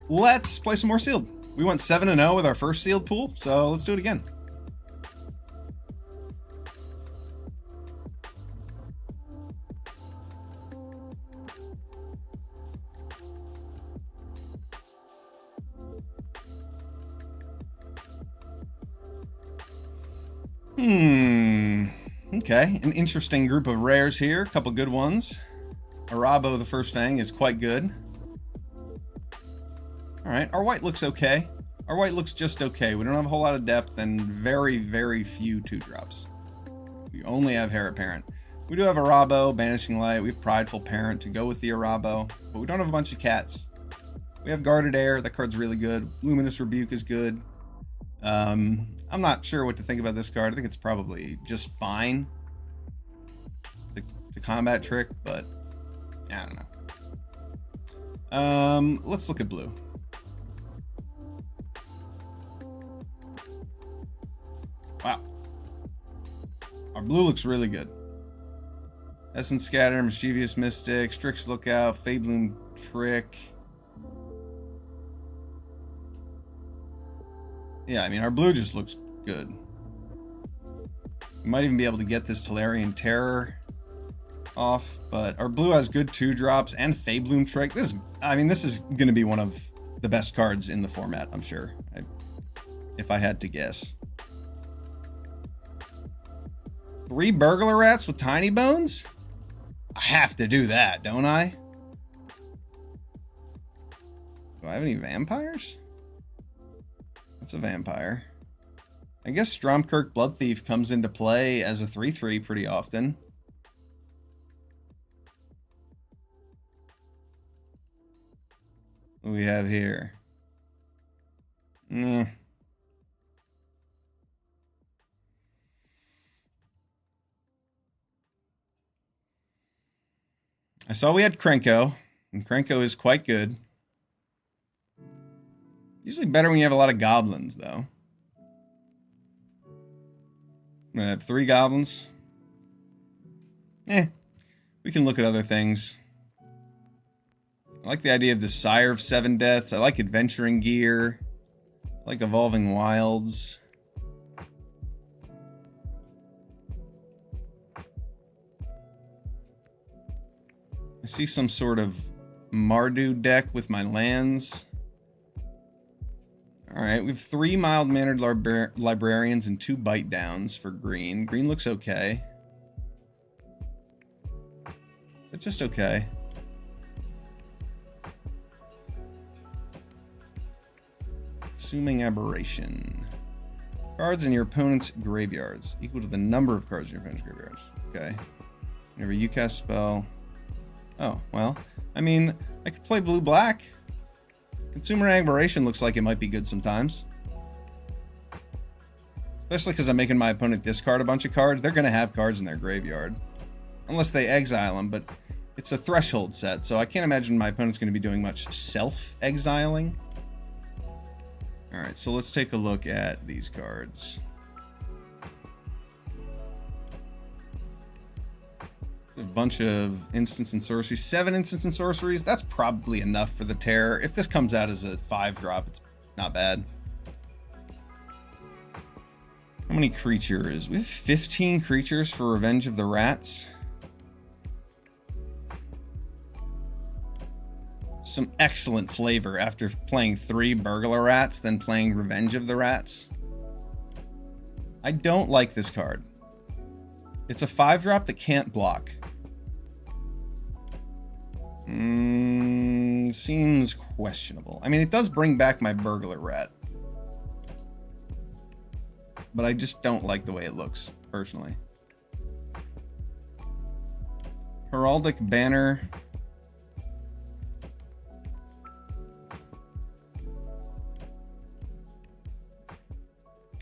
let's play some more sealed. We went 7-0 with our first sealed pool, so let's do it again. Okay, an interesting group of rares here. A couple good ones. Arabo, the First Fang, is quite good. Alright, our white looks okay. Our white looks just okay. We don't have a whole lot of depth and very, very few 2-drops. We only have Heir Apparent. We do have Arabo, Banishing Light. We have Prideful Parent to go with the Arabo. But we don't have a bunch of cats. We have Guarded Air. That card's really good. Luminous Rebuke is good. I'm not sure what to think about this card. I think it's probably just fine. The combat trick, but I don't know. Let's look at blue. Wow. Our blue looks really good. Essence Scatter, Mischievous Mystic, Strix Lookout, Fabloom Trick. Yeah, I mean, our blue just looks good. We might even be able to get this Tolarian Terror off, but our blue has good 2-drops and Fabloom Trick. This is going to be one of the best cards in the format, I'm sure, if I had to guess. 3 Burglar Rats with Tiny Bones? I have to do that, don't I? Do I have any vampires? That's a vampire. I guess Stromkirk Blood Thief comes into play as a 3/3 pretty often. What do we have here? I saw we had Krenko, and Krenko is quite good. Usually better when you have a lot of goblins, though. I'm gonna have 3 goblins. We can look at other things. I like the idea of the Sire of 7 Deaths. I like Adventuring Gear. I like Evolving Wilds. I see some sort of Mardu deck with my lands. Alright, we have 3 mild-mannered librarians and 2 bite downs for green. Green looks okay. But just okay. Assuming Aberration. Cards in your opponent's graveyards. Equal to the number of cards in your opponent's graveyards. Okay. Whenever you cast spell. Oh, well. I mean, I could play blue-black. Consumer Aberration looks like it might be good sometimes. Especially because I'm making my opponent discard a bunch of cards. They're going to have cards in their graveyard. Unless they exile them, but it's a threshold set, so I can't imagine my opponent's going to be doing much self-exiling. Alright, so let's take a look at these cards. A bunch of instants and sorceries. 7 instants and sorceries. That's probably enough for the Terror. If this comes out as a 5-drop, it's not bad. How many creatures? We have 15 creatures for Revenge of the Rats. Some excellent flavor after playing 3 Burglar Rats, then playing Revenge of the Rats. I don't like this card. It's a 5-drop that can't block. Seems questionable. I mean, it does bring back my Burglar Rat. But I just don't like the way it looks, personally. Heraldic Banner.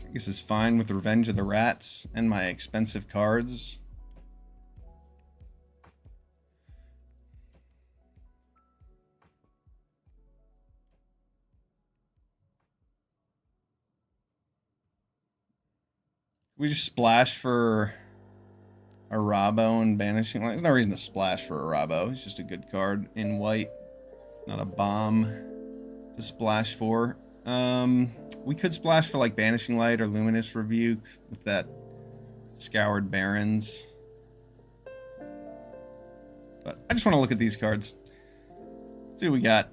I guess is fine with Revenge of the Rats and my expensive cards. We just splash for Arabo and Banishing Light. There's no reason to splash for Arabo. He's just a good card in white. Not a bomb. to splash for. We could splash for like Banishing Light or Luminous Rebuke with that Scoured Barrens. But I just want to look at these cards. See what we got.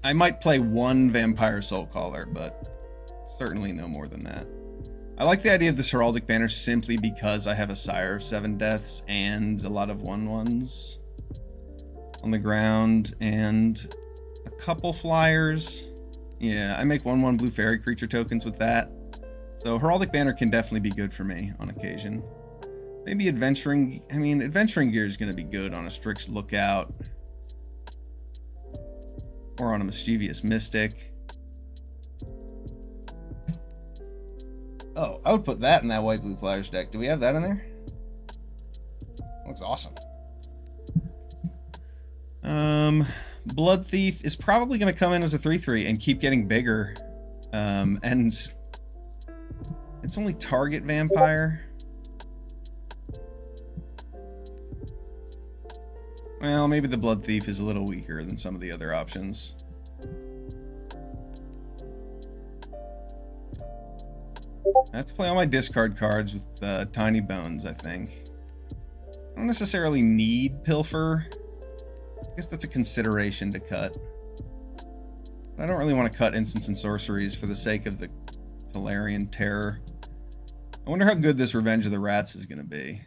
I might play one Vampire Soulcaller, but certainly no more than that. I like the idea of this Heraldic Banner simply because I have a Sire of 7 Deaths and a lot of 1/1s on the ground and a couple flyers. Yeah, I make 1/1 blue fairy creature tokens with that. So Heraldic Banner can definitely be good for me on occasion. Maybe Adventuring... I mean, Adventuring Gear is going to be good on a Strix Lookout. Or on a Mischievous Mystic. Oh, I would put that in that white blue flyers deck. Do we have that in there? Looks awesome. Blood Thief is probably going to come in as a 3/3 and keep getting bigger. And it's only target vampire. Well, maybe the Blood Thief is a little weaker than some of the other options. I have to play all my discard cards with Tiny Bones, I think. I don't necessarily need Pilfer. I guess that's a consideration to cut. But I don't really want to cut instants and sorceries for the sake of the Tolarian Terror. I wonder how good this Revenge of the Rats is going to be.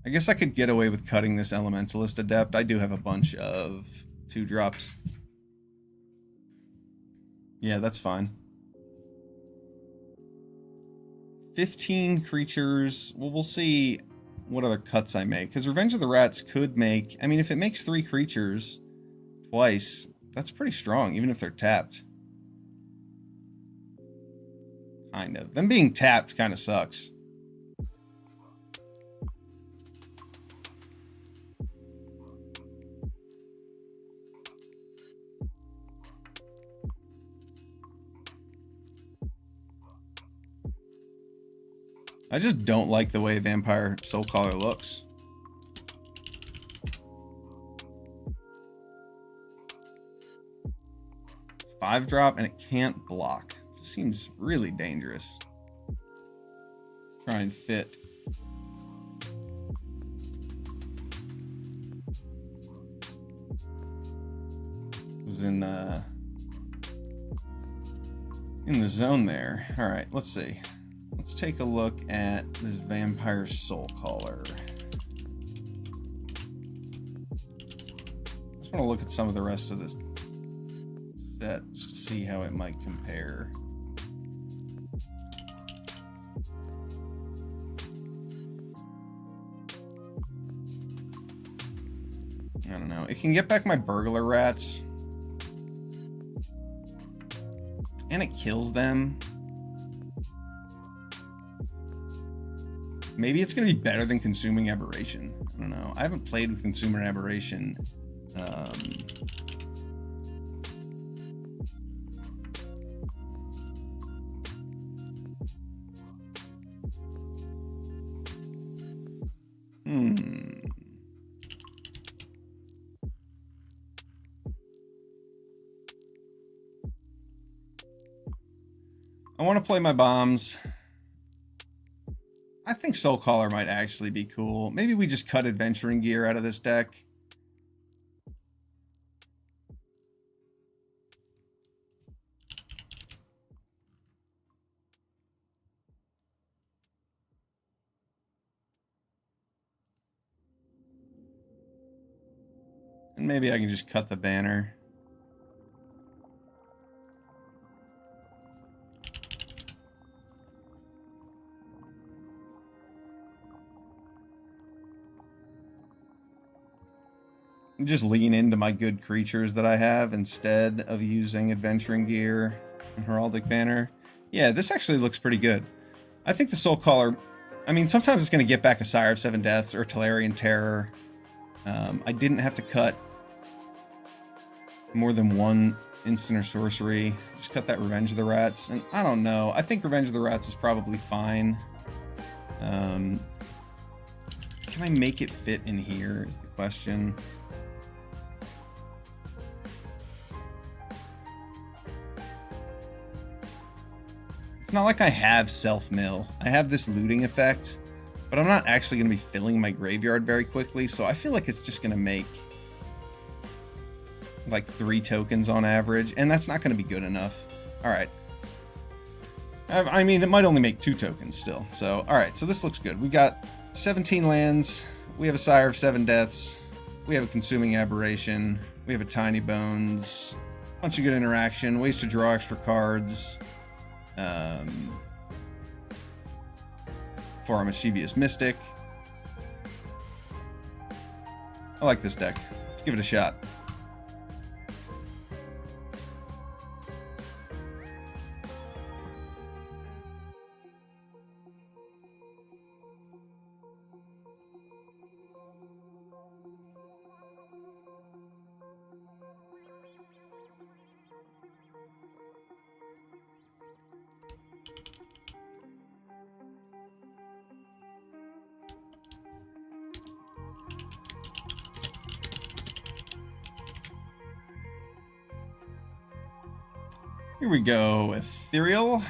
I guess I could get away with cutting this Elementalist Adept. I do have a bunch of 2-drops. Yeah, that's fine. 15 creatures. Well, we'll see what other cuts I make. Because Revenge of the Rats could make... I mean, if it makes 3 creatures twice, that's pretty strong, even if they're tapped. Kind of. Them being tapped kind of sucks. I just don't like the way Vampire Soulcaller looks. It's 5-drop and it can't block. It seems really dangerous. Try and fit. It was in the zone there. All right, let's see. Let's take a look at this Vampire Soulcaller. I just want to look at some of the rest of this set just to see how it might compare. I don't know. It can get back my Burglar Rats. And it kills them. Maybe it's going to be better than Consuming Aberration. I don't know. I haven't played with Consuming Aberration. I want to play my bombs. I think Soulcaller might actually be cool. Maybe we just cut Adventuring Gear out of this deck. And maybe I can just cut the banner. Just lean into my good creatures that I have instead of using Adventuring Gear and Heraldic Banner. Yeah, this actually looks pretty good. I think the Soulcaller... I mean, sometimes it's going to get back a Sire of 7 Deaths or Tolarian Terror. I didn't have to cut more than one instant or sorcery. Just cut that Revenge of the Rats. And I don't know. I think Revenge of the Rats is probably fine. Can I make it fit in here is the question. It's not like I have self-mill. I have this looting effect, but I'm not actually going to be filling my graveyard very quickly, so I feel like it's just going to make like 3 tokens on average, and that's not going to be good enough. All right. I mean, it might only make 2 tokens still. So, all right. So this looks good. We got 17 lands. We have a Sire of 7 Deaths. We have a Consuming Aberration. We have a Tiny Bones. Bunch of good interaction. Ways to draw extra cards. For our Mischievous Mystic. I like this deck. Let's give it a shot. Here we go, Ethereal.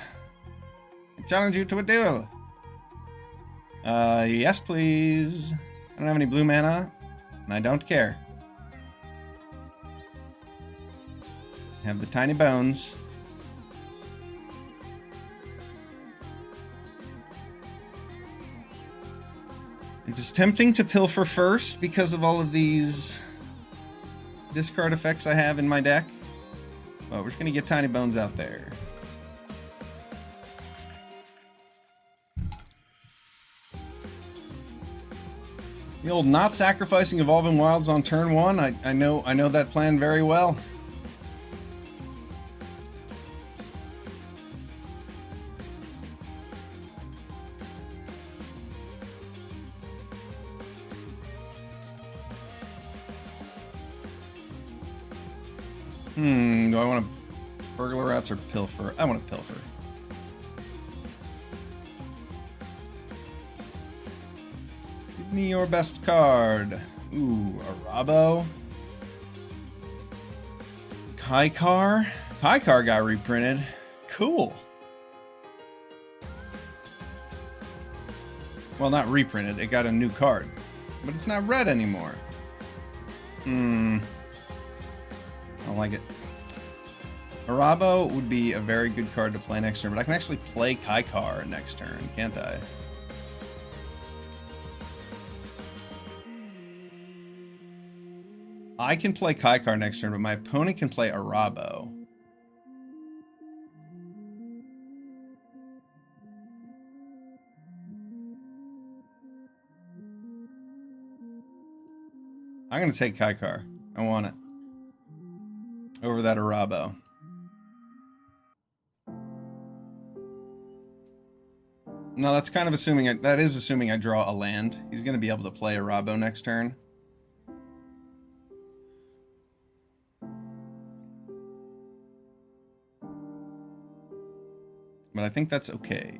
I challenge you to a duel. Yes, please. I don't have any blue mana, and I don't care. I have the Tiny Bones. It is tempting to pilfer first because of all of these discard effects I have in my deck. But we're just going to get Tiny Bones out there. The old not sacrificing Evolving Wilds on turn 1. I know that plan very well. Do I want to Burglar Rats or Pilfer? I want to Pilfer. Give me your best card. Ooh, a Rabo. Kaikar. Kaikar got reprinted. Cool. Well, not reprinted. It got a new card. But it's not red anymore. I don't like it. Arabo would be a very good card to play next turn, but I can actually play Kaikar next turn, can't I? I can play Kaikar next turn, but my opponent can play Arabo. I'm going to take Kaikar. I want it. Over that Arabo. No, that's kind of assuming... that is assuming I draw a land. He's going to be able to play Arabo next turn. But I think that's okay.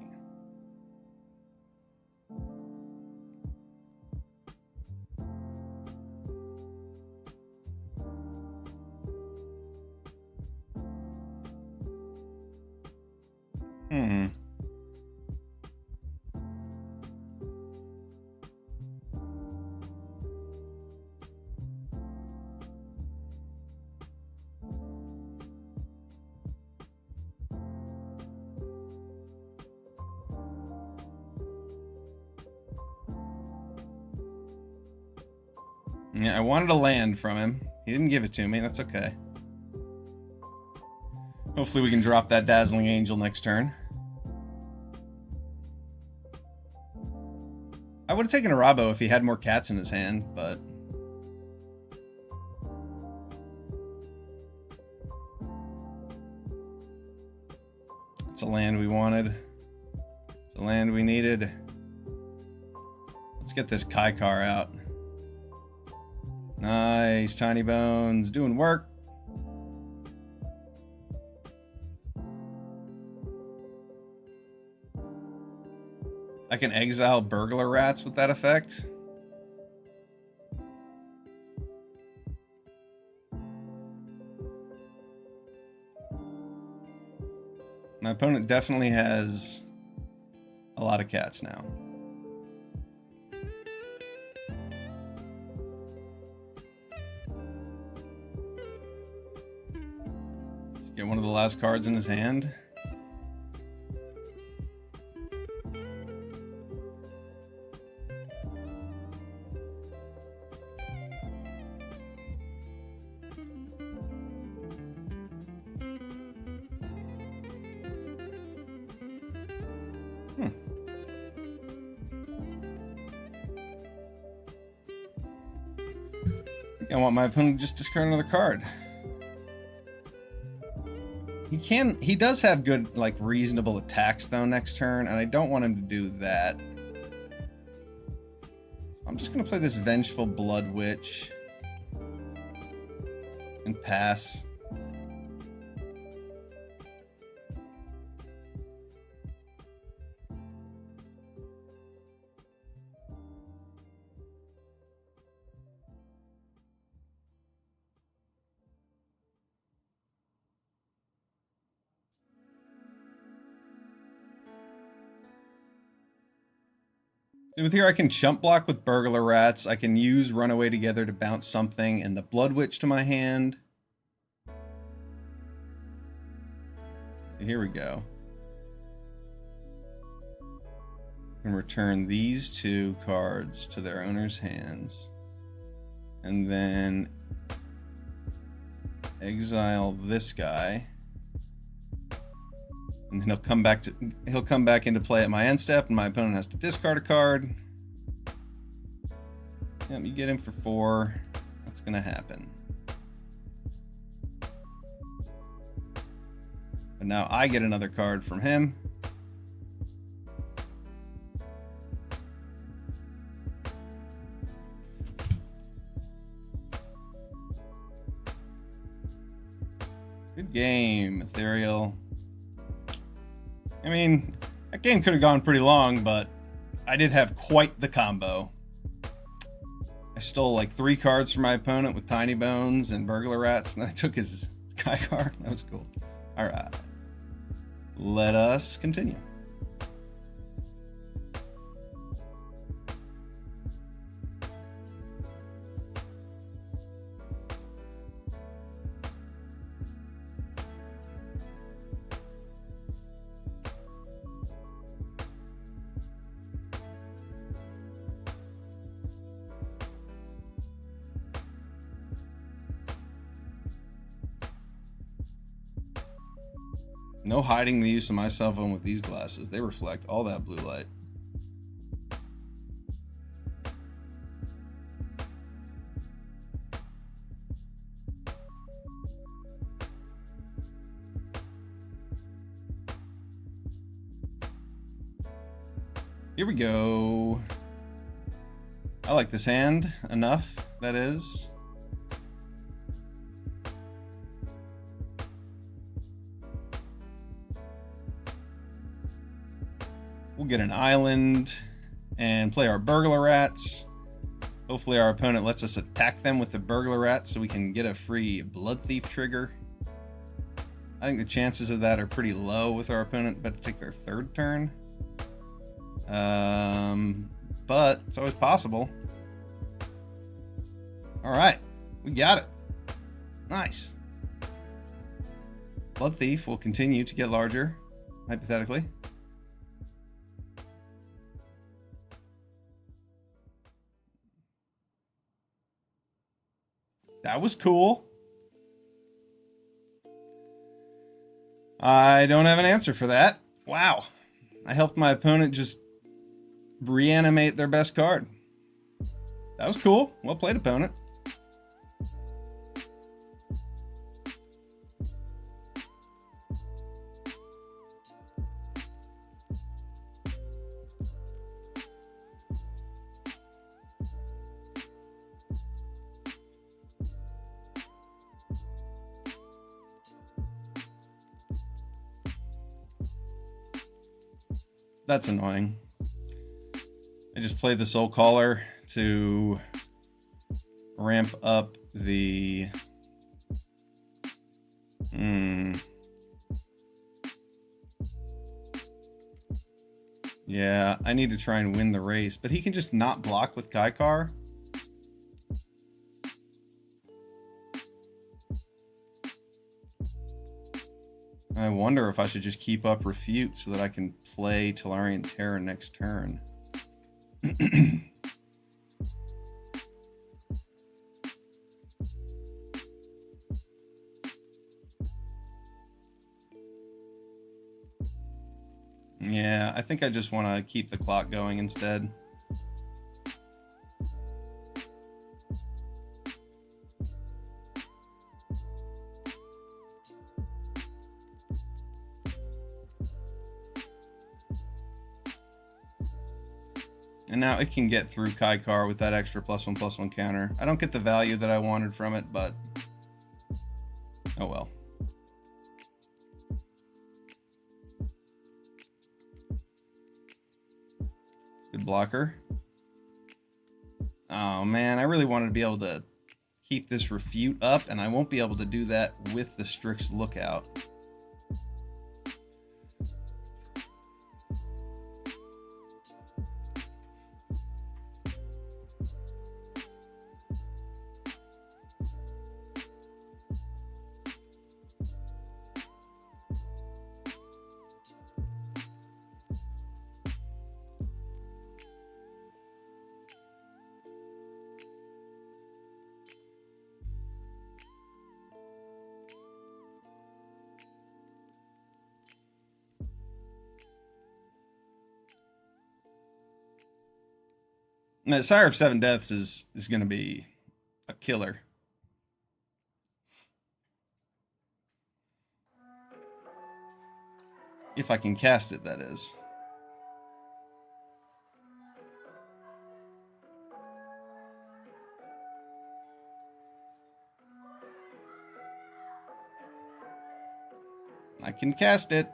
Yeah, I wanted a land from him. He didn't give it to me. That's okay. Hopefully we can drop that Dazzling Angel next turn. I would have taken a Rabo if he had more cats in his hand, but... it's a land we wanted. It's a land we needed. Let's get this Kaikar out. Nice, Tiny Bones, doing work. I can exile burglar rats with that effect. My opponent definitely has a lot of cats now. Let's get one of the last cards in his hand. I want my opponent to just discard another card. He does have good, like, reasonable attacks though next turn, and I don't want him to do that. I'm just gonna play this Vengeful Blood Witch and pass. See, with here I can chump block with Burglar Rats. I can use Runaway Together to bounce something and the Blood Witch to my hand. So here we go. And return these two cards to their owner's hands. And then exile this guy. And then he'll come back into play at my end step, and my opponent has to discard a card. Yep, you get him for 4. What's gonna happen? But now I get another card from him. Good game, Ethereal. I mean, that game could have gone pretty long, but I did have quite the combo. I stole like 3 cards from my opponent with Tiny Bones and Burglar Rats, and then I took his Sky card. That was cool. All right. Let us continue. No hiding the use of my cell phone with these glasses. They reflect all that blue light. Here we go. I like this hand enough, that is. We'll get an island and play our Burglar Rats. Hopefully our opponent lets us attack them with the Burglar Rats so we can get a free Blood Thief trigger. I think the chances of that are pretty low with our opponent about to take their 3rd turn. But it's always possible. All right, we got it. Nice. Blood Thief will continue to get larger, hypothetically. That was cool. I don't have an answer for that. Wow. I helped my opponent just reanimate their best card. That was cool. Well played, opponent. That's annoying. I just played the Soul Caller to ramp up the... Yeah, I need to try and win the race, but he can just not block with Kaikar. I wonder if I should just keep up Refute so that I can play Tellurian Terror next turn. Yeah, I think I just want to keep the clock going instead. And now it can get through Kaikar with that extra +1/+1 counter. I don't get the value that I wanted from it, but oh well. Good blocker. Oh man, I really wanted to be able to keep this Refute up, and I won't be able to do that with the Strix Lookout. And that Sire of Seven Deaths is going to be a killer. If I can cast it, that is. I can cast it.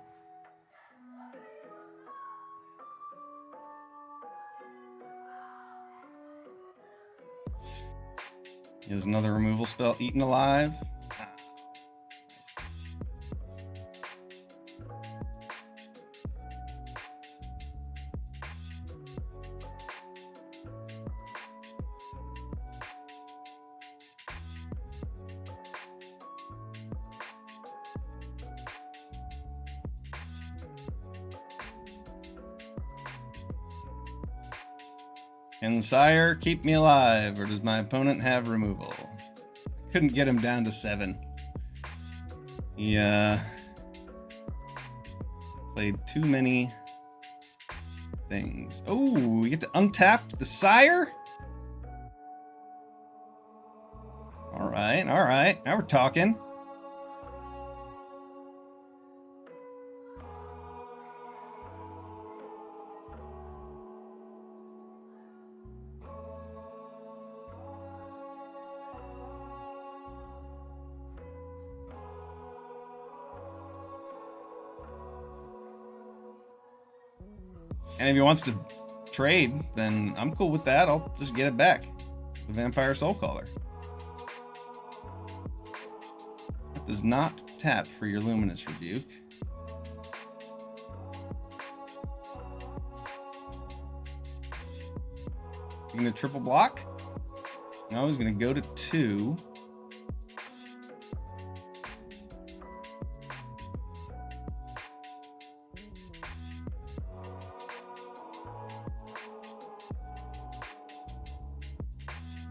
Here's another removal spell, Eaten Alive. Can Sire keep me alive, or does my opponent have removal? I couldn't get him down to 7. He played too many things. Oh, we get to untap the Sire? All right. Now we're talking. And if he wants to trade, then I'm cool with that. I'll just get it back. The Vampire Soul Caller. That does not tap for your Luminous Rebuke. You gonna triple block? No, he's gonna go to 2.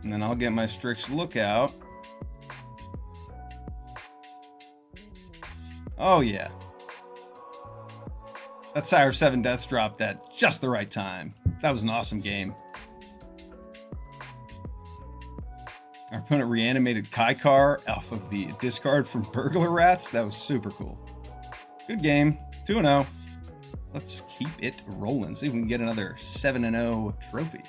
And then I'll get my Strix Lookout. Oh yeah. That Sire of Seven Deaths dropped at just the right time. That was an awesome game. Our opponent reanimated Kaikar off of the discard from Burglar Rats. That was super cool. Good game. 2-0. Let's keep it rolling. See if we can get another 7-0 trophy.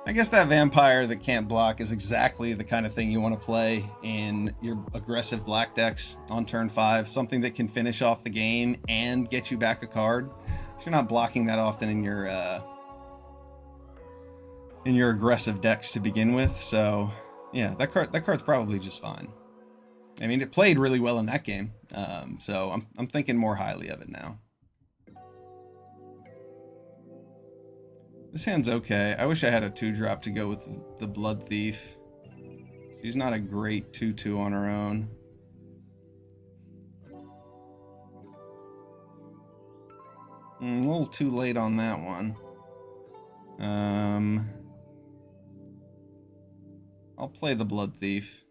I guess that vampire that can't block is exactly the kind of thing you want to play in your aggressive black decks on turn 5. Something that can finish off the game and get you back a card. You're not blocking that often in your aggressive decks to begin with. So yeah, that card's probably just fine. I mean, it played really well in that game. So I'm thinking more highly of it now. This hand's okay. I wish I had a 2-drop to go with the Blood Thief. She's not a great 2/2 on her own. A little too late on that one. I'll play the Blood Thief.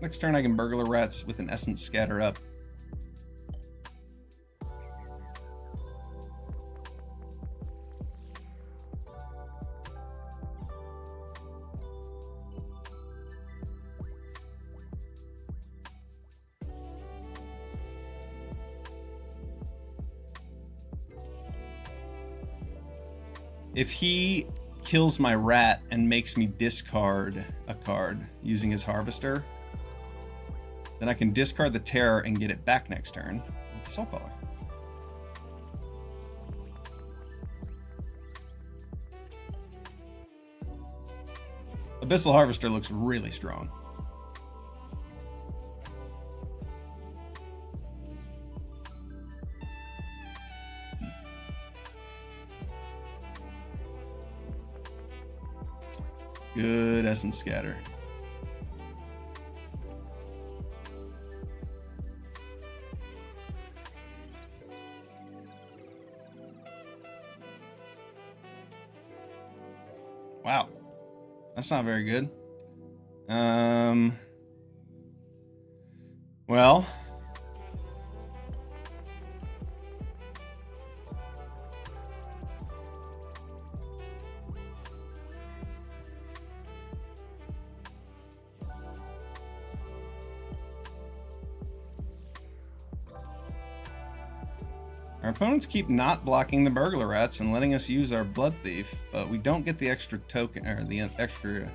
Next turn I can Burglar Rats with an Essence Scatter up. If he kills my rat and makes me discard a card using his Harvester, then I can discard the Terror and get it back next turn with Soulcaller. Abyssal Harvester looks really strong. Good Essence Scatter. Wow, that's not very good. Well, our opponents keep not blocking the Burglar Rats and letting us use our Blood Thief, but we don't get the extra token, or the extra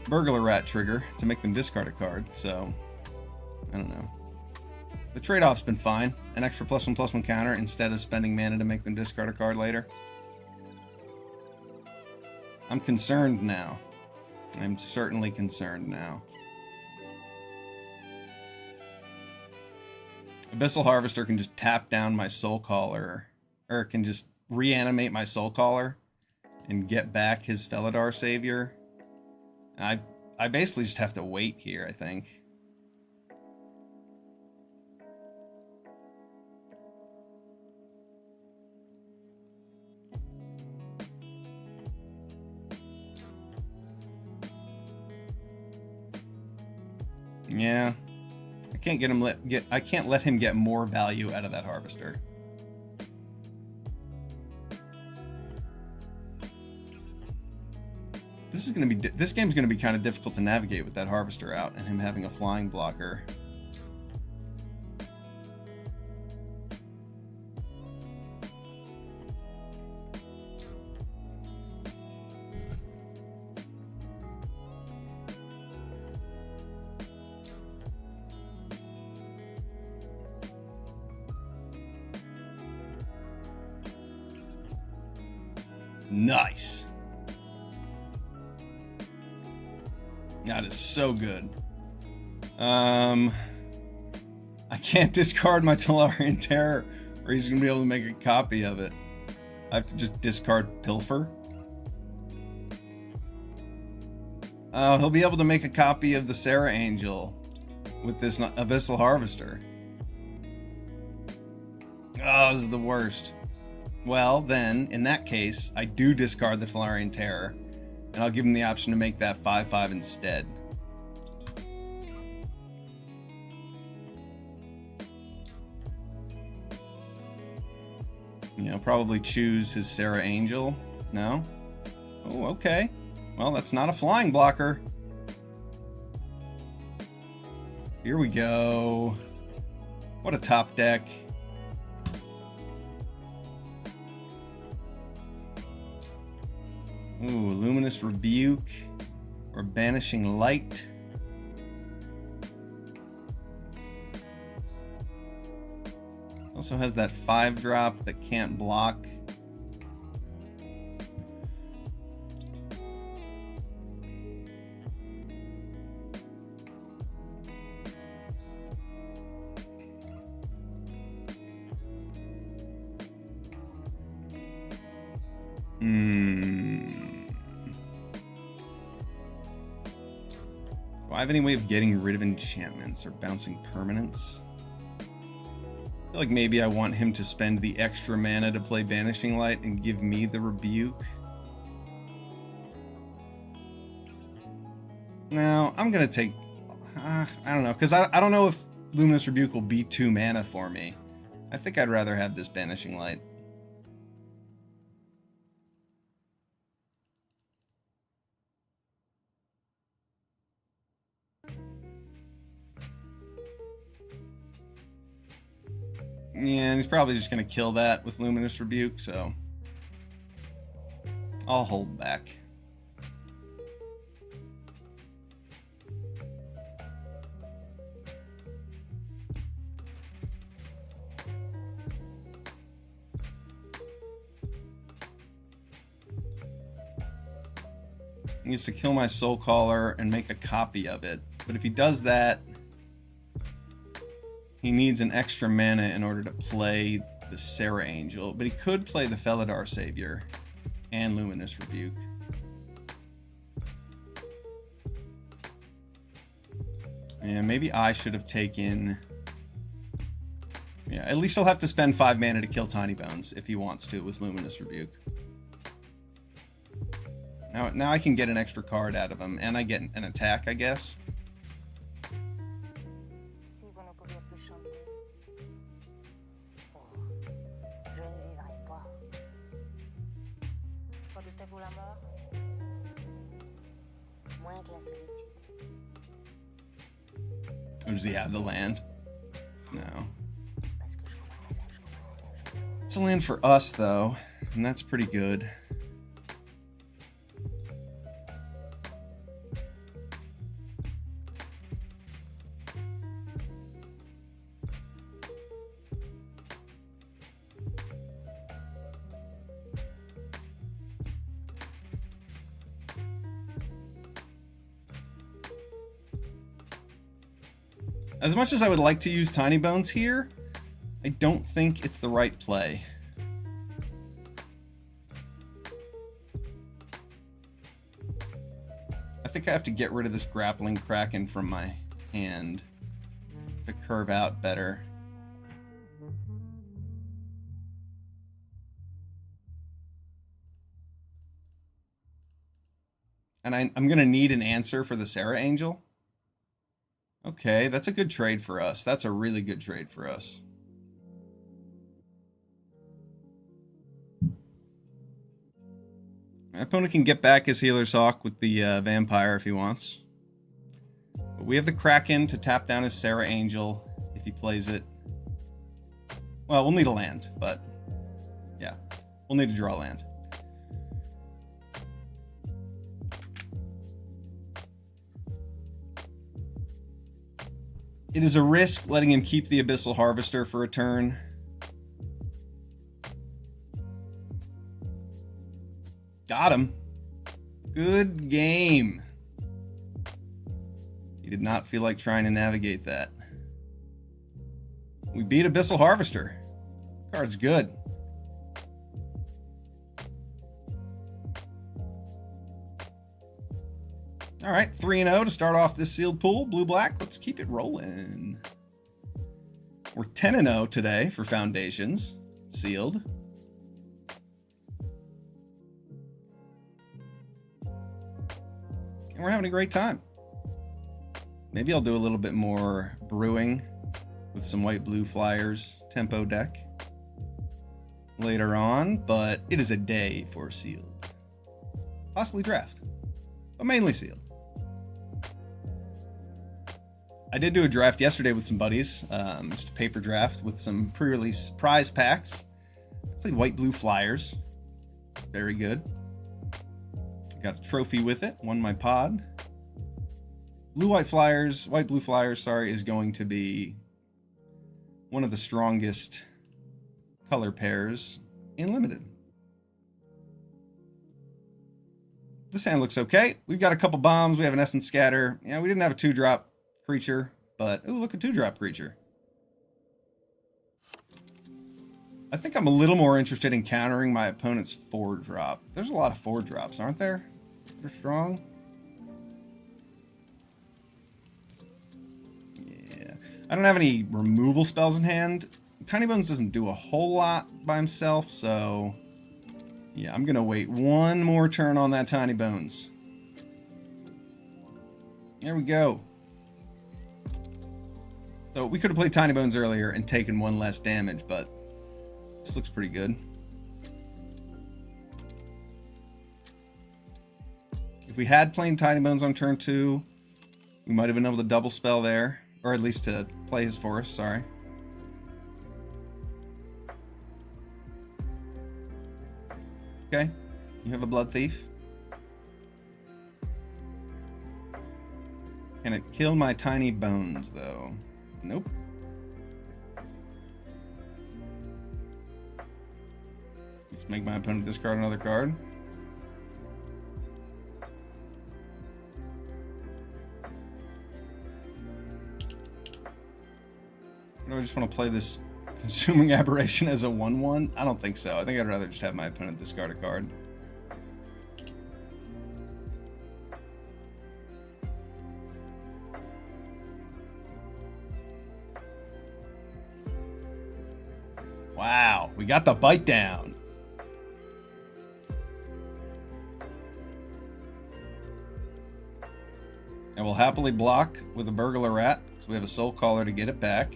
Burglar Rat trigger to make them discard a card, so I don't know. The trade-off's been fine. An extra +1/+1 counter instead of spending mana to make them discard a card later. I'm concerned now. I'm certainly concerned now. Abyssal Harvester can just tap down my Soulcaller, or can just reanimate my Soulcaller and get back his Felidar Savior. I basically just have to wait here, I think. Yeah. I can't let him get more value out of that Harvester. This game's gonna be kind of difficult to navigate with that Harvester out and him having a flying blocker. Nice. That is so good. I can't discard my Tolarian Terror, or he's gonna be able to make a copy of it. I have to just discard Pilfer. He'll be able to make a copy of the Sarah Angel with this Abyssal Harvester. Oh, this is the worst. Well, then, in that case, I do discard the Tolarian Terror, and I'll give him the option to make that 5/5 instead. You know, probably choose his Sarah Angel. No? Oh, okay. Well, that's not a flying blocker. Here we go. What a top deck. Ooh, Luminous Rebuke or Banishing Light. Also has that 5-drop that can't block. Do I have any way of getting rid of enchantments or bouncing permanents? I feel like maybe I want him to spend the extra mana to play Banishing Light and give me the Rebuke. No, I'm going to take... I don't know, because I don't know if Luminous Rebuke will be 2 mana for me. I think I'd rather have this Banishing Light. Yeah, and he's probably just going to kill that with Luminous Rebuke, so I'll hold back. He needs to kill my Soul Caller and make a copy of it. But if he does that, he needs an extra mana in order to play the Serra Angel. But he could play the Felidar Savior and Luminous Rebuke. And maybe I should have taken... Yeah, at least he'll have to spend 5 mana to kill Tiny Bones if he wants to with Luminous Rebuke. Now I can get an extra card out of him, and I get an attack, I guess. Or does he have the land? No. It's a land for us, though, and that's pretty good. As much as I would like to use Tiny Bones here, I don't think it's the right play. I think I have to get rid of this Grappling Kraken from my hand to curve out better. And I'm going to need an answer for the Serra Angel. Okay, that's a good trade for us. That's a really good trade for us. My opponent can get back his Healer's Hawk with the Vampire if he wants. But we have the Kraken to tap down his Serra Angel if he plays it. Well, we'll need a land, but yeah, we'll need to draw land. It is a risk letting him keep the Abyssal Harvester for a turn. Got him. Good game. He did not feel like trying to navigate that. We beat Abyssal Harvester. Card's good. All right, 3-0 to start off this sealed pool. Blue-black, let's keep it rolling. We're 10-0 today for Foundations. Sealed. And we're having a great time. Maybe I'll do a little bit more brewing with some white-blue flyers tempo deck later on, but it is a day for sealed. Possibly draft, but mainly sealed. I did do a draft yesterday with some buddies, just a paper draft with some pre-release prize packs. Played white blue flyers, very good. Got a trophy with it, won my pod. White blue flyers, sorry, is going to be one of the strongest color pairs in limited. This hand looks okay. We've got a couple bombs. We have an Essence Scatter. Yeah, we didn't have a 2-drop creature, but ooh, look, a 2-drop creature. I think I'm a little more interested in countering my opponent's 4-drop. There's a lot of 4-drops, aren't there? They're strong. Yeah. I don't have any removal spells in hand. Tiny Bones doesn't do a whole lot by himself, so yeah, I'm going to wait one more turn on that Tiny Bones. There we go. So we could have played Tiny Bones earlier and taken one less damage, but this looks pretty good. If we had played Tiny Bones on turn 2, we might have been able to double spell there, or at least to play his forest, sorry. Okay, you have a Blood Thief. Can it kill my Tiny Bones, though? Nope. Just make my opponent discard another card. Do I just want to play this Consuming Aberration as a 1/1? I don't think so. I think I'd rather just have my opponent discard a card. Wow, we got the bite down. And we'll happily block with a Burglar Rat, because we have a Soul Caller to get it back.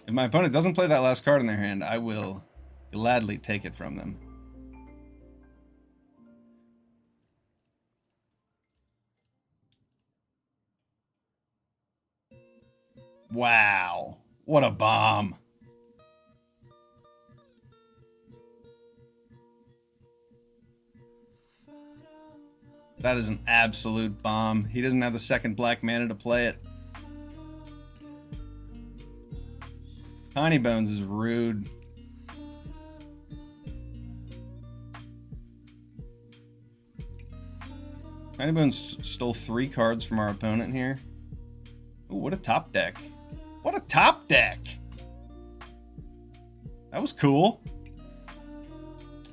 If my opponent doesn't play that last card in their hand, I will gladly take it from them. Wow, what a bomb. That is an absolute bomb. He doesn't have the second black mana to play it. Tiny Bones is rude. Tiny Bones stole 3 cards from our opponent here. Ooh, what a top deck. What a top deck! That was cool.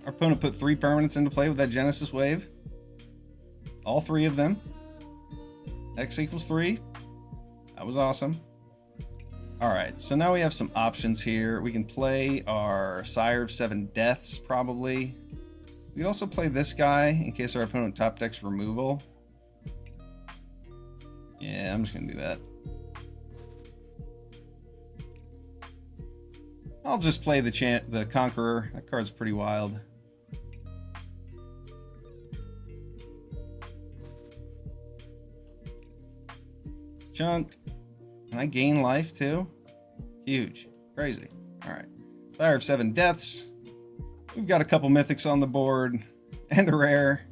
Our opponent put 3 permanents into play with that Genesis Wave. All 3 of them. X equals 3. That was awesome. Alright, so now we have some options here. We can play our Sire of 7 Deaths, probably. We can also play this guy in case our opponent top decks removal. Yeah, I'm just going to do that. I'll just play the Conqueror. That card's pretty wild. Chunk. Can I gain life too? Huge. Crazy. Alright. Fire of 7 Deaths. We've got a couple mythics on the board. And a rare.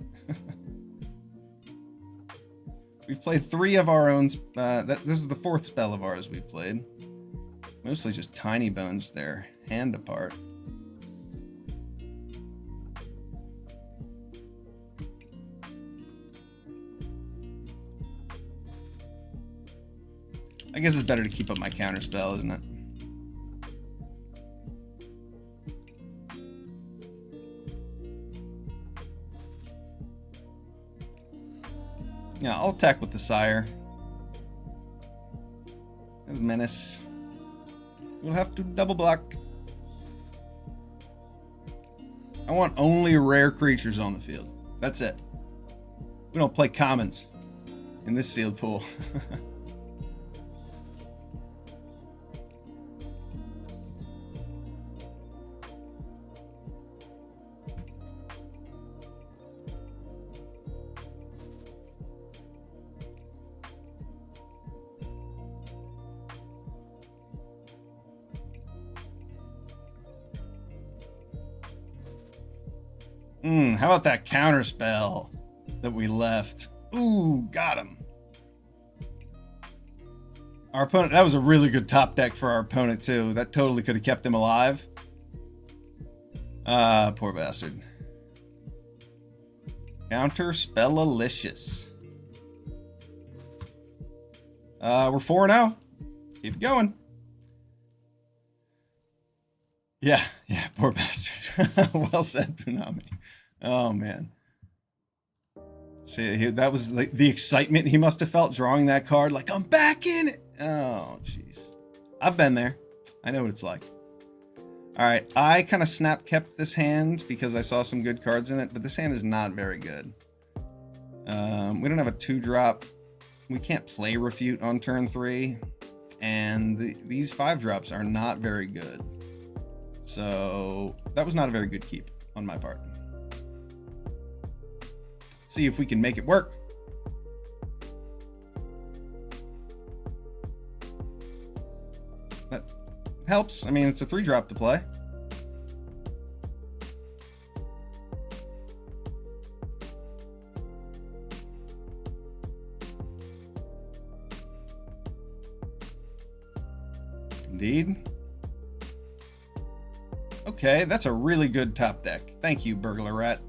We've played 3 of our own. This is the 4th spell of ours we've played. Mostly just Tiny Bones their hand apart. I guess it's better to keep up my counter spell, isn't it? Yeah, I'll attack with the Sire. As Menace. We'll have to double block. I want only rare creatures on the field. That's it. We don't play commons in this sealed pool. How about that counter spell that we left? Ooh, got him. Our opponent, that was a really good top deck for our opponent too. That totally could have kept him alive. Poor bastard. Counter spell-alicious. We're 4-0. Keep it going. Yeah, poor bastard. Well said, Punami. Oh, man. See, that was the excitement he must have felt drawing that card. Like, I'm back in it. Oh, jeez. I've been there. I know what it's like. All right, I kind of snap-kept this hand because I saw some good cards in it, but this hand is not very good. We don't have a 2-drop. We can't play Refute on turn 3, and these 5-drops are not very good. So that was not a very good keep on my part. Let's see if we can make it work. That helps. I mean, it's a 3-drop to play. Indeed. Okay, that's a really good top deck. Thank you, Burglar Rat.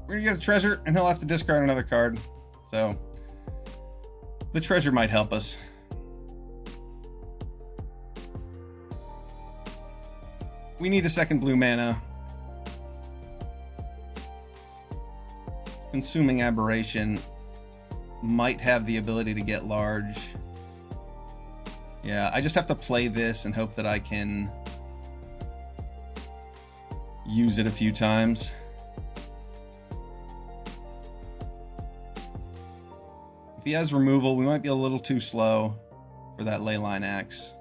We're gonna get a treasure, and he'll have to discard another card. So, the treasure might help us. We need a second blue mana. Consuming Aberration might have the ability to get large. Yeah, I just have to play this and hope that I can use it a few times. If he has removal, we might be a little too slow for that Leyline Axe.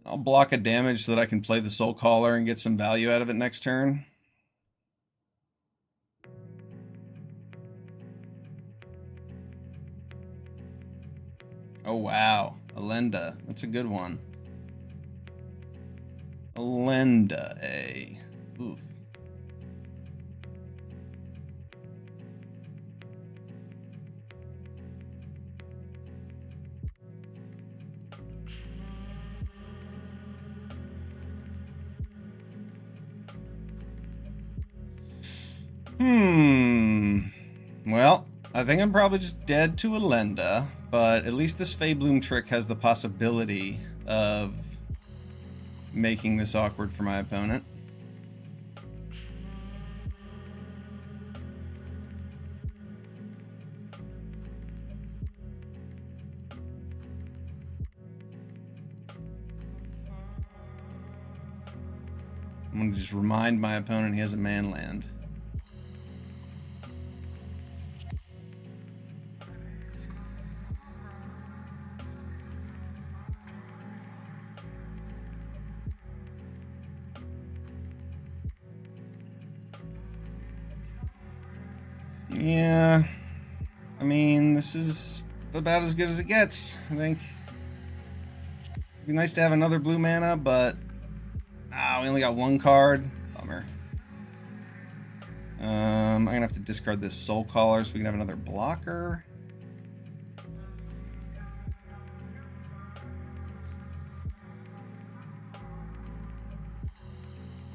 I'll block a damage so that I can play the Soul Caller and get some value out of it next turn. Oh, wow. Alenda. That's a good one. Alenda, eh? Oof. Well, I think I'm probably just dead to Alenda, but at least this Feybloom trick has the possibility of making this awkward for my opponent. I'm going to just remind my opponent he has a man land. Yeah, I mean, this is about as good as it gets, I think. It'd be nice to have another blue mana, but we only got one card. Bummer. I'm gonna have to discard this Soul Caller so we can have another blocker.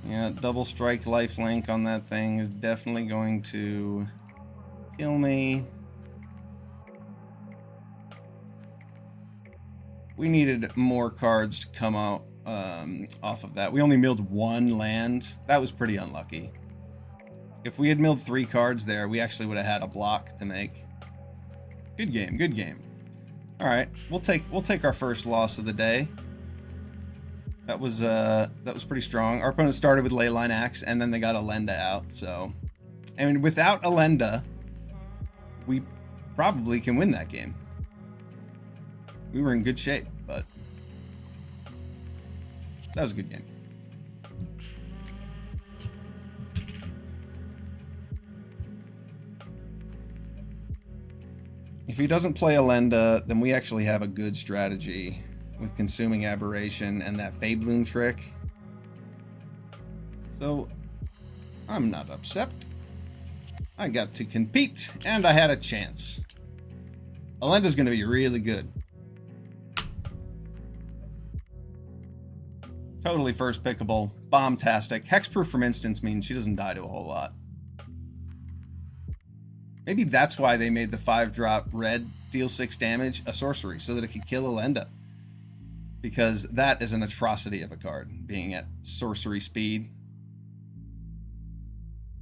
Yeah, double strike lifelink on that thing is definitely going to kill me. We needed more cards to come out off of that. We only milled one land. That was pretty unlucky. If we had milled 3 cards there, we actually would have had a block to make. Good game, good game. All right, we'll take our first loss of the day. That was pretty strong. Our opponent started with Leyline Axe, and then they got Elenda out. So, I mean, without Elenda, we probably can win that game. We were in good shape, but that was a good game. If he doesn't play Elenda, then we actually have a good strategy with Consuming Aberration and that Fabloon trick. So, I'm not upset. I got to compete, and I had a chance. Elenda's going to be really good. Totally first pickable. Bombtastic. Hexproof from instance means she doesn't die to a whole lot. Maybe that's why they made the 5-drop red deal 6 damage a sorcery, so that it could kill Elenda. Because that is an atrocity of a card, being at sorcery speed.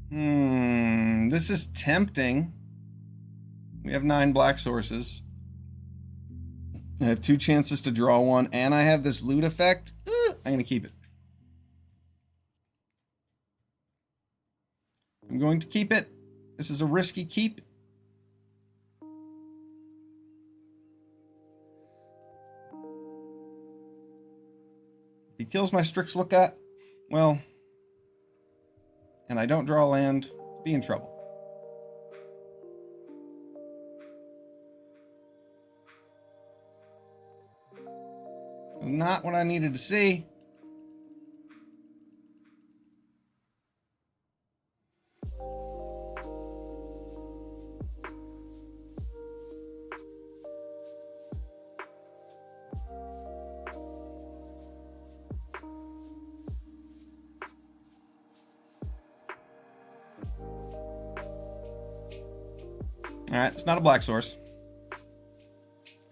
This is tempting. We have 9 black sources. I have 2 chances to draw one, and I have this loot effect. I'm going to keep it. I'm going to keep it. This is a risky keep. If he kills my Strix Lookout, well, and I don't draw land, be in trouble. Not what I needed to see. Alright, it's not a black source.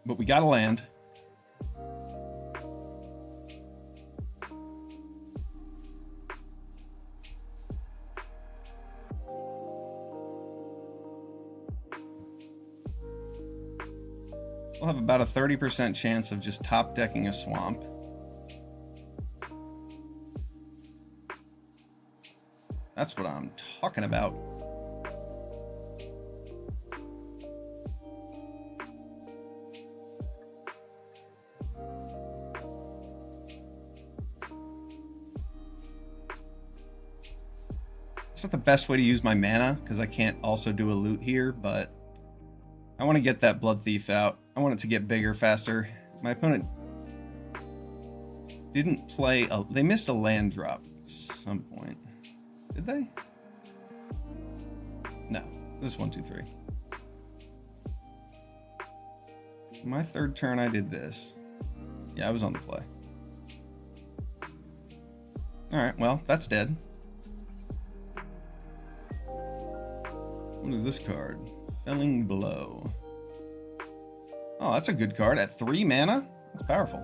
But we got a land. We'll have about a 30% chance of just top decking a swamp. That's what I'm talking about. It's not the best way to use my mana, because I can't also do a loot here, but I want to get that Blood Thief out. I want it to get bigger faster. My opponent didn't play... They missed a land drop at some point. Did they? No. This is 1, 2, 3. My third turn, I did this. Yeah, I was on the play. Alright, well, that's dead. What is this card? Felling Blow. Oh, that's a good card. At 3 mana? That's powerful.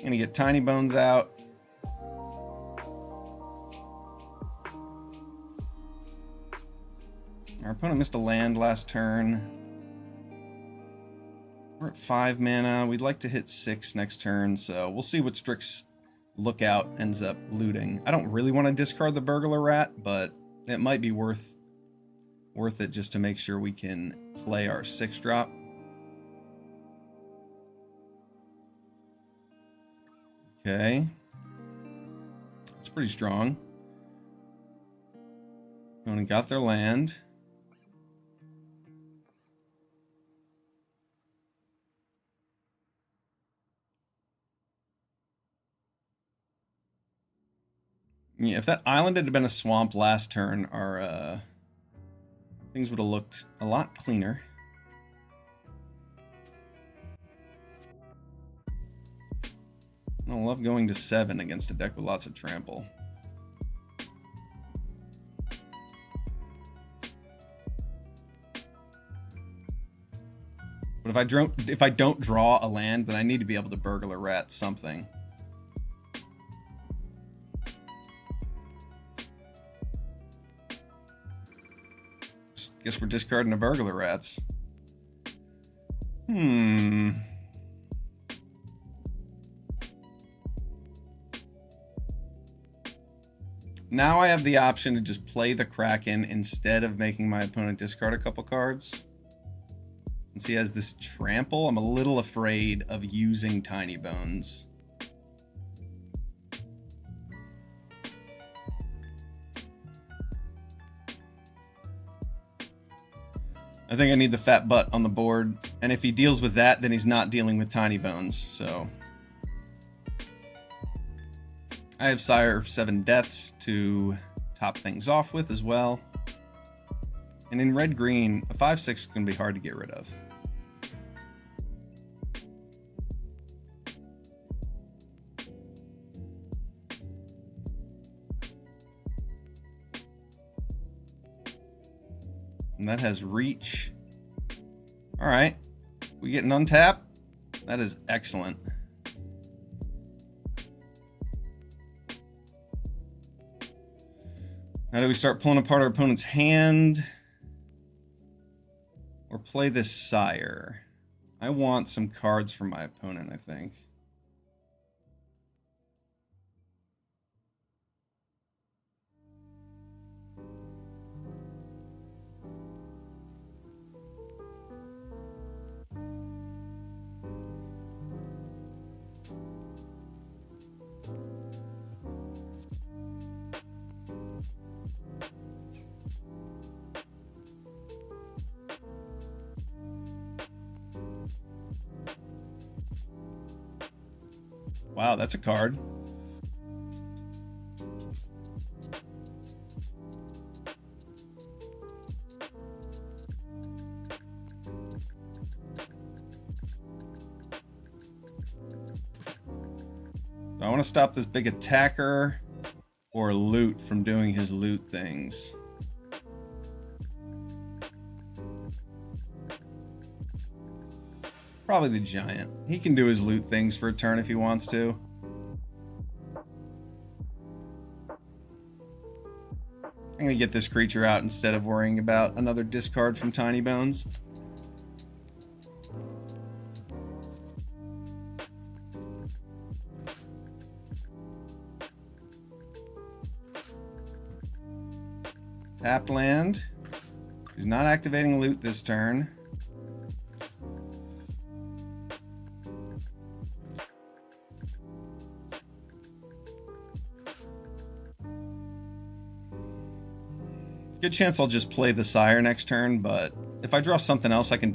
Gonna get Tiny Bones out. Our opponent missed a land last turn. We're at 5 mana. We'd like to hit 6 next turn, so we'll see what Strix Lookout ends up looting. I don't really want to discard the Burglar Rat, but it might be worth it just to make sure we can play our 6-drop. Okay. That's pretty strong. Only got their land. Yeah, if that island had been a swamp last turn, our things would have looked a lot cleaner. I love going to 7 against a deck with lots of trample. But if I don't draw a land, then I need to be able to burglar rat something. Guess we're discarding the burglar rats. Now I have the option to just play the Kraken instead of making my opponent discard a couple cards. Since he has this trample, I'm a little afraid of using Tiny Bones. I think I need the fat butt on the board, and if he deals with that, then he's not dealing with Tiny Bones, so... I have Sire of 7 Deaths to top things off with as well. And in red-green, a 5/6 is going to be hard to get rid of. And that has reach. Alright. We get an untap? That is excellent. Now do we start pulling apart our opponent's hand? Or play this Sire? I want some cards from my opponent, I think. Wow, that's a card. I want to stop this big attacker or Loot from doing his loot things. Probably the Giant. He can do his loot things for a turn if he wants to. I'm going to get this creature out instead of worrying about another discard from Tiny Bones. Tapped land. He's not activating loot this turn. Good chance I'll just play the Sire next turn, but if I draw something else, I can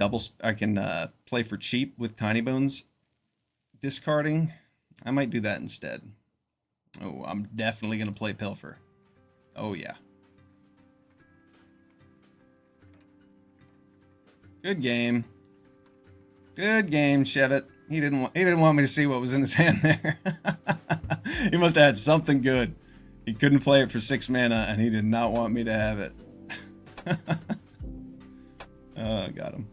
play for cheap with Tiny Bones discarding. I might do that instead. Oh, I'm definitely going to play Pilfer. Oh, yeah. Good game. Good game, Shevit. He didn't want me to see what was in his hand there. He must have had something good. He couldn't play it for 6 mana, and he did not want me to have it. Oh, got him.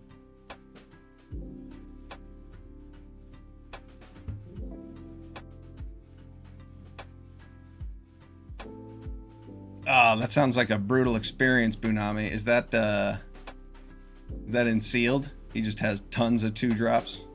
Oh, that sounds like a brutal experience, Bunami. Is that in sealed? He just has tons of 2-drops.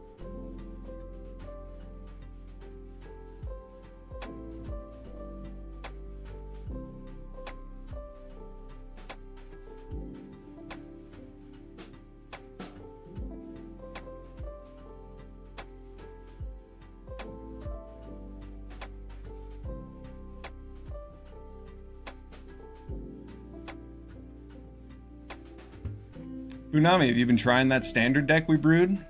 Funami, have you been trying that standard deck we brewed?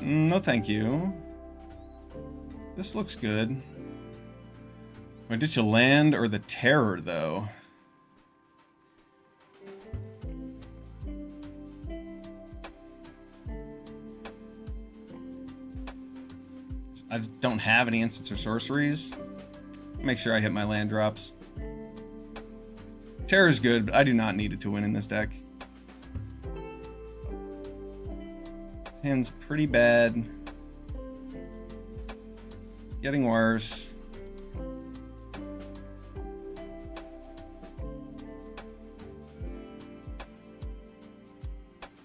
No, thank you. This looks good. I ditch a land or the terror, though. I don't have any instants or sorceries. Make sure I hit my land drops. Terror's good, but I do not need it to win in this deck. This hand's pretty bad. It's getting worse.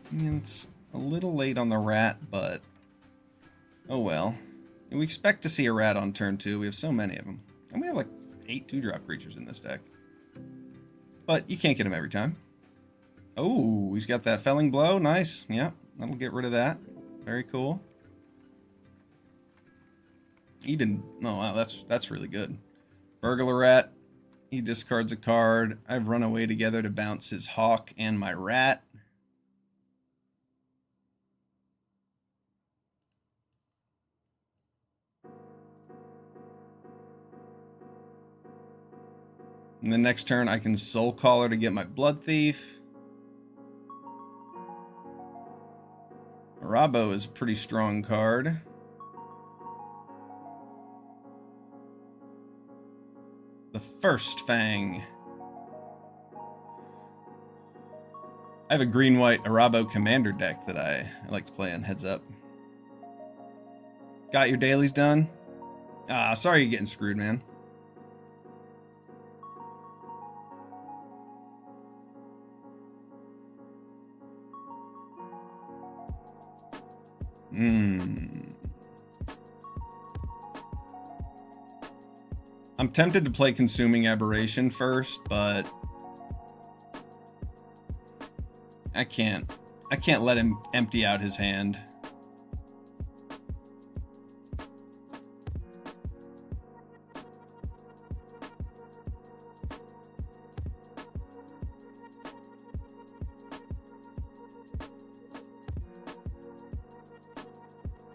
I mean, it's a little late on the rat, but oh well. And we expect to see a rat on turn 2. We have so many of them. And we have like 8 2-drop creatures in this deck. But you can't get them every time. Oh, he's got that felling blow. Nice. Yeah, that'll get rid of that. Very cool. Even, oh wow, that's really good. Burglar rat. He discards a card. I've run away together to bounce his hawk and my rat. And the next turn, I can Soul Caller to get my Blood Thief. Rabo is a pretty strong card. The First Fang. I have a green-white Arabo Commander deck that I like to play on Heads Up. Got your dailies done? Ah, sorry you're getting screwed, man. I'm tempted to play Consuming Aberration first, but I can't let him empty out his hand.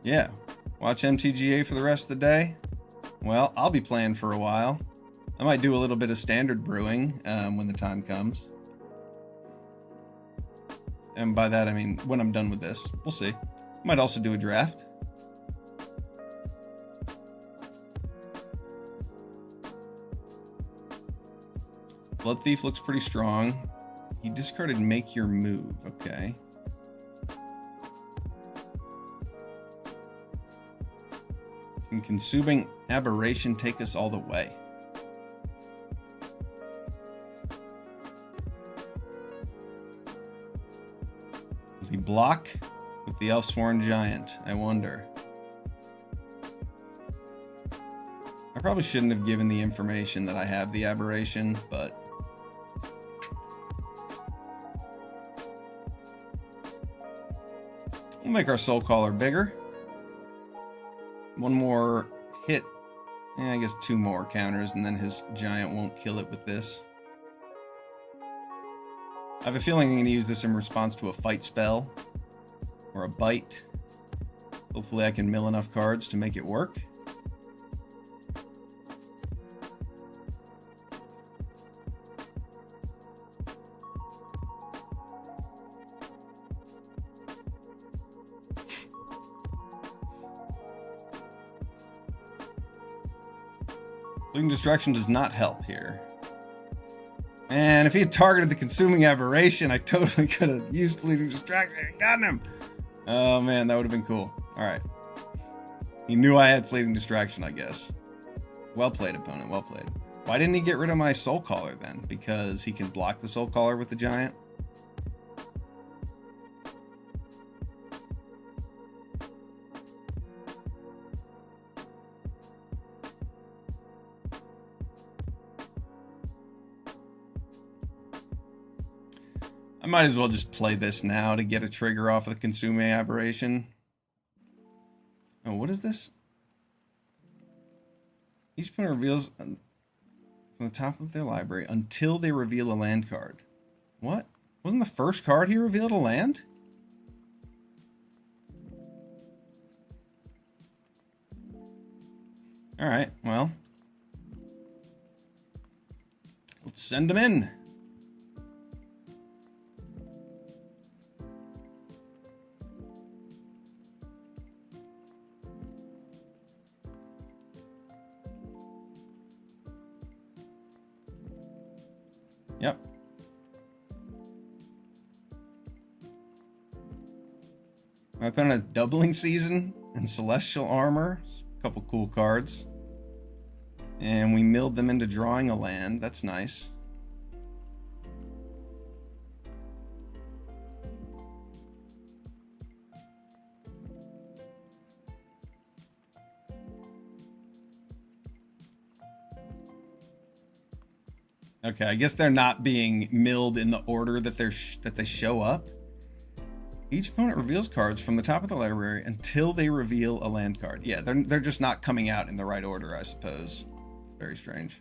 Yeah, watch MTGA for the rest of the day. Well, I'll be playing for a while. I might do a little bit of standard brewing when the time comes. And by that, I mean when I'm done with this. We'll see. Might also do a draft. Blood Thief looks pretty strong. He discarded Make Your Move. Okay. Can Consuming Aberration take us all the way? Does he block with the Elfsworn Giant? I wonder. I probably shouldn't have given the information that I have the Aberration, but we'll make our Soul Caller bigger. One more hit, I guess 2 more counters, and then his giant won't kill it with this. I have a feeling I'm going to use this in response to a fight spell or a bite. Hopefully I can mill enough cards to make it work. Fleeting Distraction does not help here. And if he had targeted the Consuming Aberration, I totally could have used Fleeting Distraction and gotten him. Oh man, that would have been cool. Alright. He knew I had Fleeting Distraction, I guess. Well played, opponent. Well played. Why didn't he get rid of my Soul Caller then? Because he can block the Soul Caller with the Giant? I might as well just play this now to get a trigger off of the Consuming Aberration. Oh, what is this? Each opponent reveals from the top of their library until they reveal a land card. What? Wasn't the first card he revealed a land? Alright, well. Let's send him in. Yep. My opponent has Doubling Season and Celestial Armor. A couple cool cards. And we milled them into drawing a land. That's nice. Okay, I guess they're not being milled in the order that they show up. Each opponent reveals cards from the top of the library until they reveal a land card. Yeah, they're just not coming out in the right order, I suppose. It's very strange.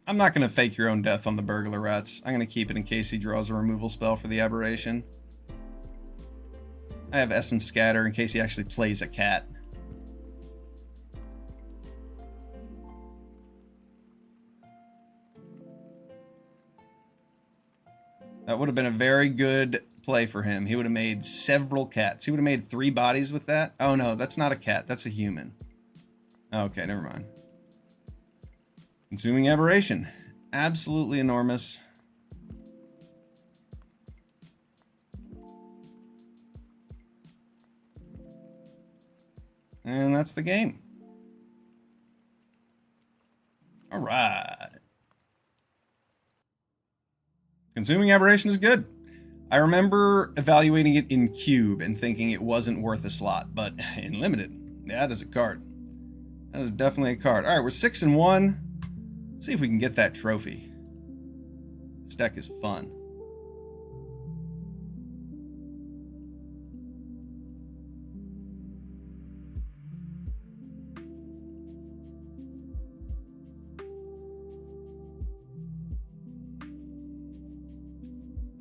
I'm not going to fake your own death on the Burglar Rats. I'm going to keep it in case he draws a removal spell for the Aberration. I have Essence Scatter in case he actually plays a cat. That would have been a very good play for him. He would have made several cats. He would have made 3 bodies with that. Oh no, that's not a cat. That's a human. Okay, never mind. Consuming Aberration. Absolutely enormous. And that's the game. All right. Consuming Aberration is good. I remember evaluating it in Cube and thinking it wasn't worth a slot, but in Limited, that is a card. That is definitely a card. All right, we're 6-1. Let's see if we can get that trophy. This deck is fun.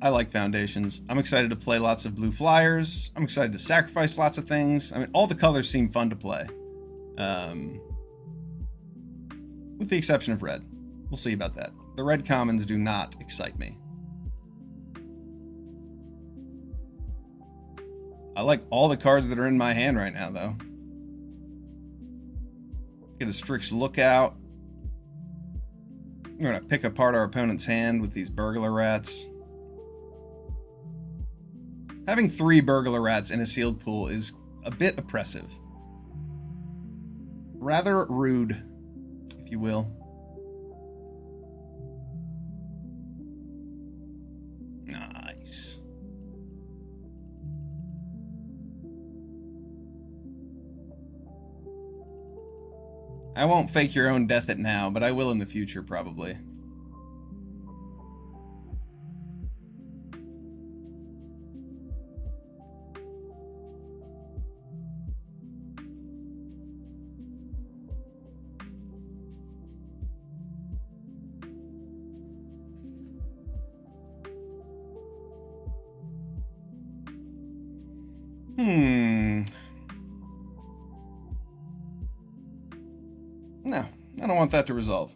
I like Foundations. I'm excited to play lots of blue flyers. I'm excited to sacrifice lots of things. I mean, all the colors seem fun to play. With the exception of red. We'll see about that. The red commons do not excite me. I like all the cards that are in my hand right now, though. Get a Strix Lookout. We're going to pick apart our opponent's hand with these Burglar Rats. Having 3 Burglar Rats in a sealed pool is a bit oppressive. Rather rude, if you will. Nice. I won't fake your own death it now, but I will in the future, probably. No, I don't want that to resolve.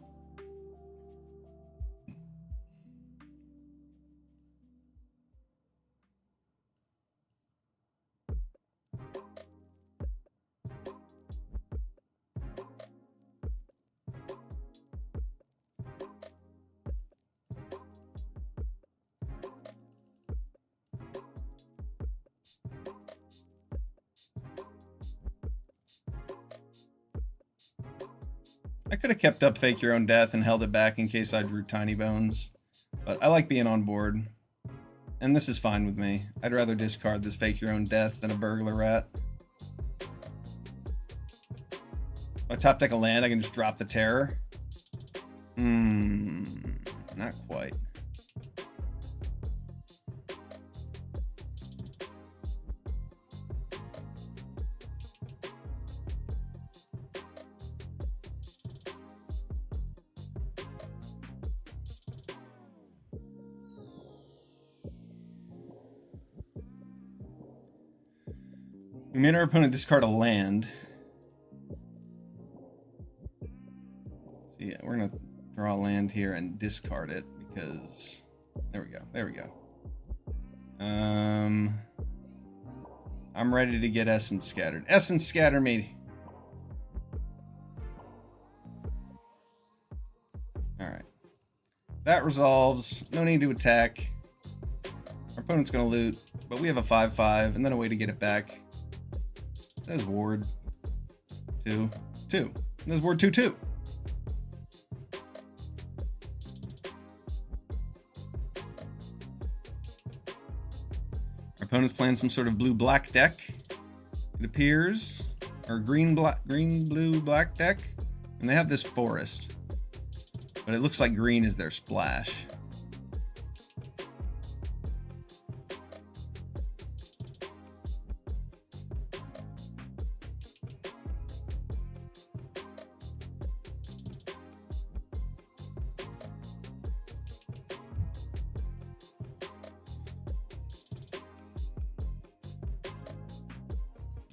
I could have kept up Fake Your Own Death and held it back in case I drew Tiny Bones, but I like being on board. And this is fine with me. I'd rather discard this Fake Your Own Death than a Burglar Rat. If I top deck a land, I can just drop the Terror. Not quite. We made our opponent discard a land. So yeah, we're gonna draw a land here and discard it because there we go. There we go. I'm ready to get Essence Scattered. Essence Scatter me. Alright. That resolves. No need to attack. Our opponent's gonna loot, but we have a 5/5 and then a way to get it back. There's Ward 2, 2. There's Ward 2, 2. Our opponent's playing some sort of blue-black deck, it appears, or green-blue-black deck, and they have this forest, but it looks like green is their splash.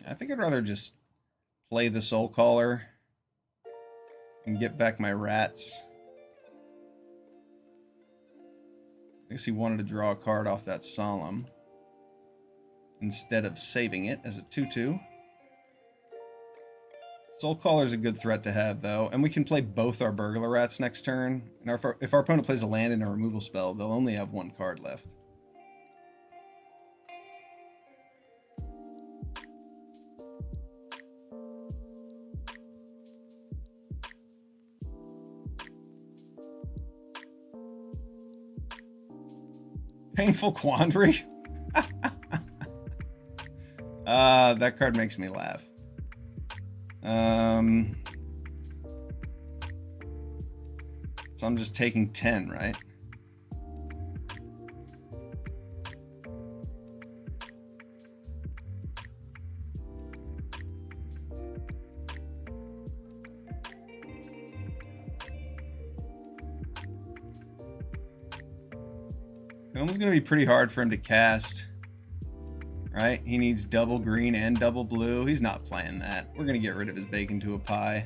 I think I'd rather just play the Soul Caller and get back my rats. I guess he wanted to draw a card off that Solemn instead of saving it as a 2/2. Soul Caller is a good threat to have, though, and we can play both our Burglar Rats next turn. And if our opponent plays a land and a removal spell, they'll only have one card left. Painful Quandary? That card makes me laugh. So I'm just taking 10, right? It's going to be pretty hard for him to cast, right? He needs double green and double blue. He's not playing that. We're going to get rid of his bacon to a pie.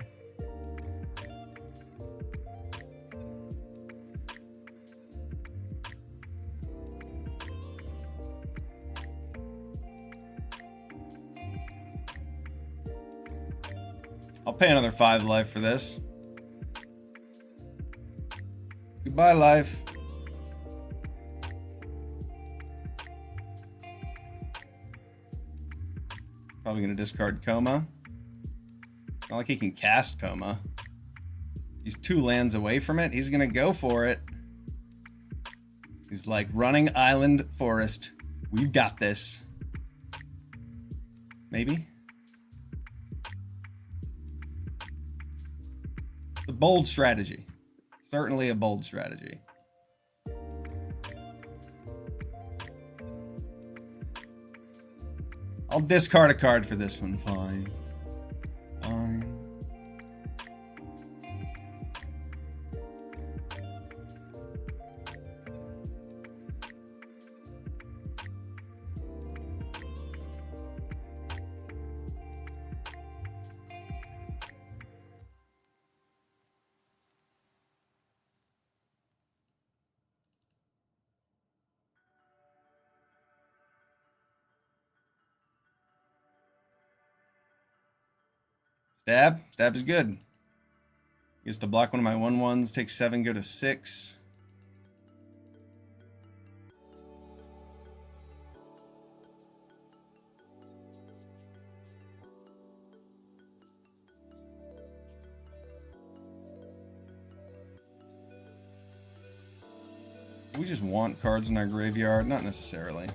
I'll pay another 5 life for this. Goodbye, life. Probably going to discard Coma. Not like he can cast Coma. He's 2 lands away from it. He's going to go for it. He's like, running island forest. We've got this. Maybe? It's a bold strategy. Certainly a bold strategy. I'll discard a card for this one. Fine. Fine. Stab. Stab is good. Gets to block one of my 1/1s. Take 7, go to 6. We just want cards in our graveyard, not necessarily.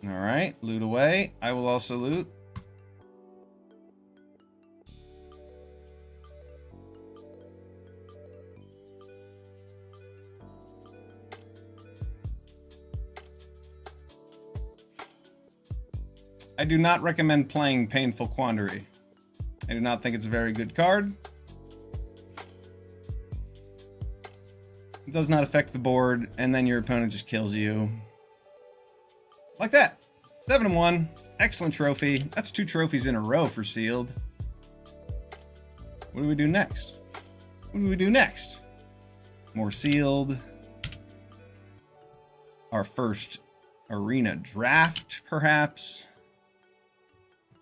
All right, loot away. I will also loot. I do not recommend playing Painful Quandary. I do not think it's a very good card. It does not affect the board, and then your opponent just kills you. Like that. 7-1. Excellent trophy. That's 2 trophies in a row for sealed. What do we do next? What do we do next? More sealed. Our first arena draft, perhaps.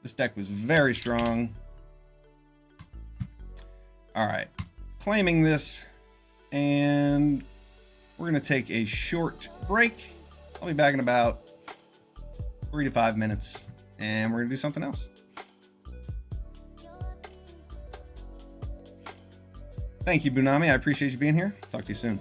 This deck was very strong. All right. Claiming this. And we're going to take a short break. I'll be back in about 3 to 5 minutes, and we're going to do something else. Thank you, Bunami. I appreciate you being here. Talk to you soon.